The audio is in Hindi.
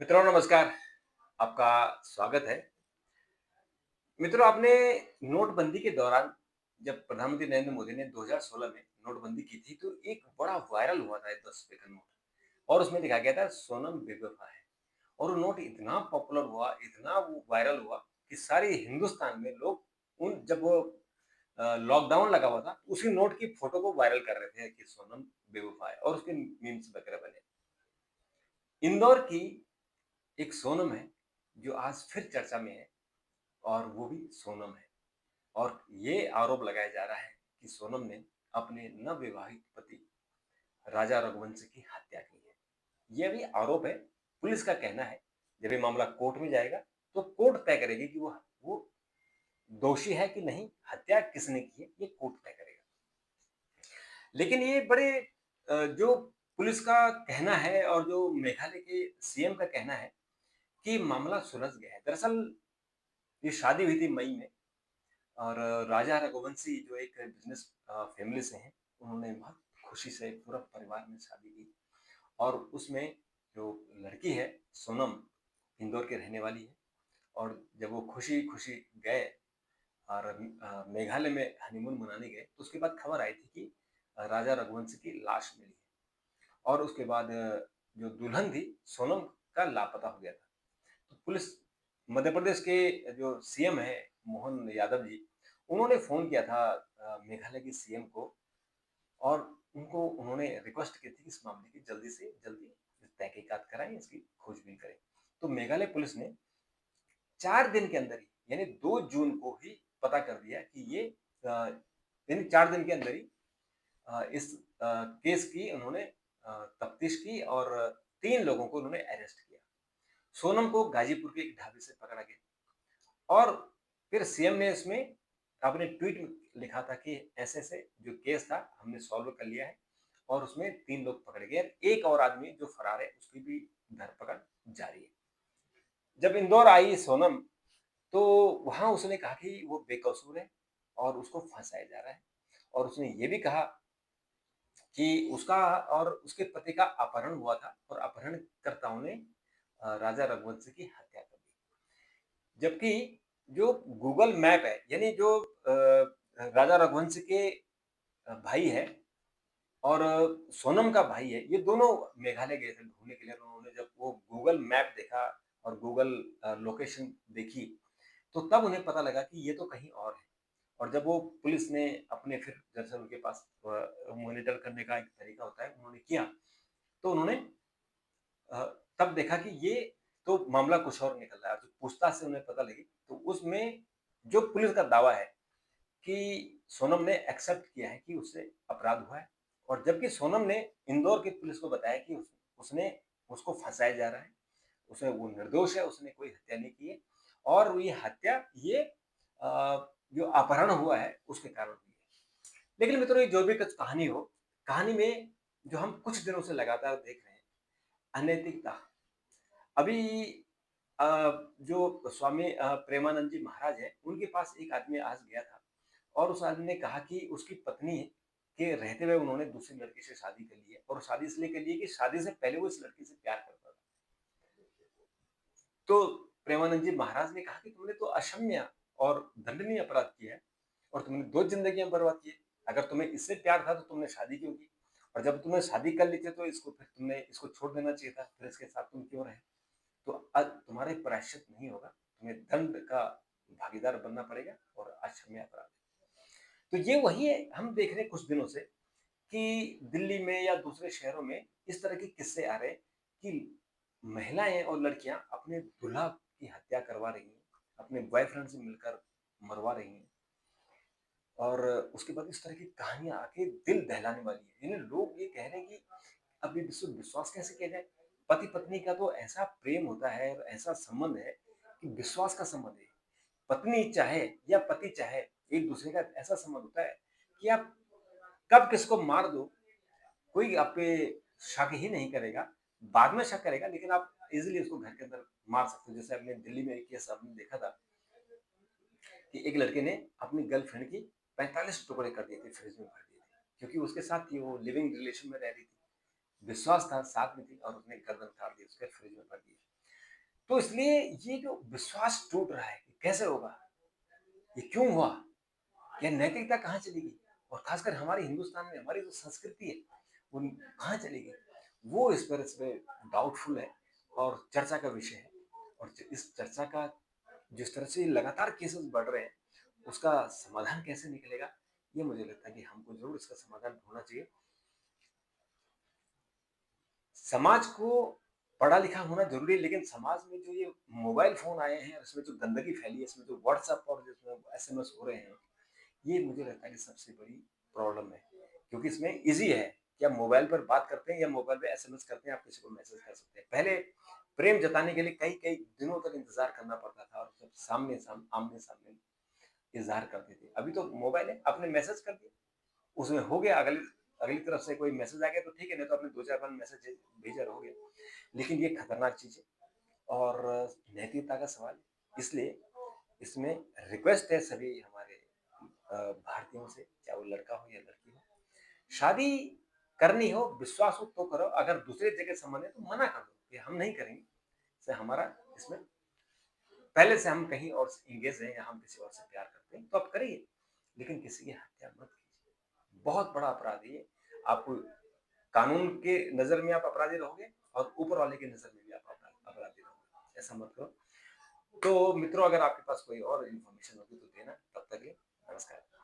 मित्रों नमस्कार, आपका स्वागत है। मित्रों आपने नोटबंदी के दौरान जब प्रधानमंत्री नरेंद्र मोदी ने 2016 में नोटबंदी की थी तो एक बड़ा वायरल हुआ था ये 10 रुपए का नोट और उसमें लिखा गया था सोनम बेवफा है। और वो नोट इतना पॉपुलर हुआ, इतना वो वायरल हुआ कि सारे हिंदुस्तान में लोग उन जब वो लॉकडाउन लगा हुआ था, उसी नोट की फोटो को वायरल कर रहे थे कि सोनम बेवफा है और उसके मीम्स वगैरह बने। इंदौर की एक सोनम है जो आज फिर चर्चा में है और वो भी सोनम है। और ये आरोप लगाया जा रहा है कि सोनम ने अपने नवविवाहित पति राजा रघुवंश की हत्या की है। यह भी आरोप है। पुलिस का कहना है जब ये मामला कोर्ट में जाएगा तो कोर्ट तय करेगी कि वो दोषी है कि नहीं, हत्या किसने की है, ये कोर्ट तय करेगा। लेकिन ये बड़े जो पुलिस का कहना है और जो मेघालय के सीएम का कहना है कि मामला सुलझ गया है। दरअसल ये शादी हुई थी मई में और राजा रघुवंशी जो एक बिजनेस फैमिली से हैं, उन्होंने बहुत खुशी से पूरा परिवार में शादी की और उसमें जो लड़की है सोनम इंदौर की रहने वाली है। और जब वो खुशी-खुशी गए और मेघालय में हनीमून मनाने गए तो उसके बाद खबर आई थी कि राजा रघुवंशी की लाश मिली है और उसके बाद जो दुल्हन थी सोनम का लापता हो गया था। तो पुलिस मध्य प्रदेश के जो सीएम है मोहन यादव जी, उन्होंने फ़ोन किया था मेघालय के सीएम को और उनको उन्होंने रिक्वेस्ट की थी कि इस मामले की जल्दी से जल्दी तहकीकात कराएँ, इसकी खोजबीन करें। तो मेघालय पुलिस ने 4 दिन के अंदर ही यानी 2 जून को ही पता कर दिया कि ये यानी 4 दिन के अंदर ही इस केस की उन्होंने तफ्तीश की और 3 लोगों को उन्होंने अरेस्ट किया। सोनम को गाजीपुर के एक ढाबे से पकड़ा गया और फिर सीएम ने इसमें अपने ट्वीट में लिखा था कि ऐसे-ऐसे जो केस था हमने सॉल्व कर लिया है और उसमें 3 लोग पकड़े गए। एक और आदमी जो फरार है उसकी भी धरपकड़ जारी है। जब इंदौर आई सोनम तो वहाँ उसने कहा कि वो बेकसूर है और उसको फँसाया जा रहा है और उसने ये भी कहा कि उसका और उसके पति का अपहरण हुआ था और अपहरणकर्ताओं ने राजा रघुवंश की हत्या कर दी। जबकि जो गूगल मैप है यानी जो राजा रघुवंश के भाई है और सोनम का भाई है, ये दोनों मेघालय गए थे घूमने के लिए। और उन्होंने जब वो गूगल मैप देखा और गूगल लोकेशन देखी, तो तब उन्हें पता लगा कि ये तो कहीं और है। और जब वो पुलिस ने अपने फिर दरअसल उनके पास मॉनिटर करने का एक तरीका होता है, उन्होंने किया, तो उन्होंने अ, तब देखा कि ये तो मामला कुछ और निकल रहा है। जो पूछताछ से उन्हें पता लगी, तो उसमें जो पुलिस का दावा है कि सोनम ने एक्सेप्ट किया है कि उससे अपराध हुआ है और जबकि सोनम ने इंदौर की पुलिस को बताया कि उसने उसको फँसाया जा रहा है, वो निर्दोष है, उसने कोई हत्या नहीं की है और ये हत्या जो अपहरण हुआ है उसके कारण हुई है। लेकिन मित्रों ये जो भी कुछ कहानी हो, कहानी में जो हम कुछ दिनों से लगातार देख रहे हैं, अनैतिकता। अभी अ, जो स्वामी प्रेमानंद जी महाराज हैं, उनके पास एक आदमी आज गया था और उस आदमी ने कहा कि उसकी पत्नी के रहते हुए उन्होंने दूसरी लड़की से शादी कर ली है और शादी इसलिए कर ली है कि शादी से पहले वो इस लड़की से प्यार करता था। तो प्रेमानंद जी महाराज ने कहा कि तुमने तो अक्षम्य और दंडनीय अपराध किया है और तुमने 2 जिंदगियां बर्बाद की है। अगर तुम्हें इससे प्यार था तो तुमने शादी क्यों की? और जब तुमने शादी कर ली थी तो इसको फिर तुमने इसको छोड़ देना चाहिए था, फिर इसके साथ तुम क्यों रहे? तो तुम्हारे प्रायश्चित नहीं होगा, तुम्हें दंड का भागीदार बनना पड़ेगा और अक्षम्य अपराध। तो ये वही है, हम देख रहे हैं कुछ दिनों से कि दिल्ली में या दूसरे शहरों में इस तरह के किस्से आ रहे हैं कि महिलाएं और लड़कियां अपने दूल्हा की हत्या करवा रही हैं, अपने बॉयफ्रेंड से मिलकर मरवा रही हैं और उसके बाद इस तरह की कहानियां आके दिल दहलाने वाली है। यानी लोग ये कह रहे हैं कि अब ये विश्वास कैसे किया जाए? पति पत्नी का तो ऐसा प्रेम होता है और ऐसा संबंध है कि विश्वास का संबंध है। पत्नी चाहे या पति चाहे, एक दूसरे का ऐसा संबंध होता है कि आप कब किसको मार दो, कोई आप पे शक ही नहीं करेगा। बाद में शक करेगा लेकिन आप इज़िली उसको घर के अंदर मार सकते हो। जैसे आपने दिल्ली में एक केस आपने देखा था कि एक लड़के ने अपनी गर्लफ्रेंड की 45 टुकड़े कर दिए थे, फ्रिज में भर दिए थे। क्योंकि उसके साथ थी, वो लिविंग रिलेशन में रह रही थी। विश्वास था, साथ में थी और उसने गर्दन काट दी, उसके फ्रिज में भर दिया। तो इसलिए ये जो विश्वास टूट रहा है, कैसे होगा? ये क्यों हुआ? ये नैतिकता कहाँ चली गई? और खासकर हमारे हिंदुस्तान में हमारी जो संस्कृति है, वो कहाँ चली गई? वो इस पे डाउटफुल है और चर्चा का विषय है। और इस चर्चा का जिस तरह से लगातार केसेस बढ़ रहे हैं, उसका समाधान कैसे निकलेगा? ये मुझे लगता है कि हमको ज़रूर इसका समाधान ढूँढना चाहिए। समाज को पढ़ा-लिखा होना ज़रूरी है, लेकिन समाज में जो ये मोबाइल फ़ोन आए हैं, इसमें जो गंदगी फैली है, इसमें जो व्हाट्सएप और जिसमें एसएमएस हो रहे हैं, ये मुझे लगता है कि सबसे बड़ी प्रॉब्लम है। क्योंकि इसमें ईज़ी है कि आप मोबाइल पर बात करते हैं या मोबाइल पे एसएमएस करते हैं, आप किसी को मैसेज कर सकते हैं। पहले प्रेम जताने के लिए कई-कई दिनों तक इंतज़ार करना पड़ता था और जब आमने-सामने इज़हार करते थे। अभी तो मोबाइल है, आपने मैसेज कर दिया, उसमें हो गया, अगली अगली तरफ से कोई मैसेज आ गया तो ठीक है, नहीं तो आपने 2-4 बार मैसेज भेजा और हो गया। लेकिन ये खतरनाक चीज़ है और नैतिकता का सवाल है। इसलिए इसमें रिक्वेस्ट है सभी हमारे भारतीयों से, चाहे वो लड़का हो या लड़की हो, शादी करनी हो, विश्वास हो तो करो, अगर दूसरे जगह संबंध है तो मना कर दो कि हम नहीं करेंगे। इससे हमारा इसमें पहले से हम कहीं और से एंगेज हैं या हम किसी और से प्यार करते हैं, तो आप करिए, लेकिन किसी की हत्या मत कीजिए। बहुत बड़ा अपराध है ये। आप कानून के नज़र में आप अपराधी रहोगे और ऊपर वाले की नज़र में भी आप अपराधी रहोगे। ऐसा मत करो। तो मित्रों, अगर आपके पास कोई और इन्फॉर्मेशन होगी तो देना। तब तक के लिए नमस्कार।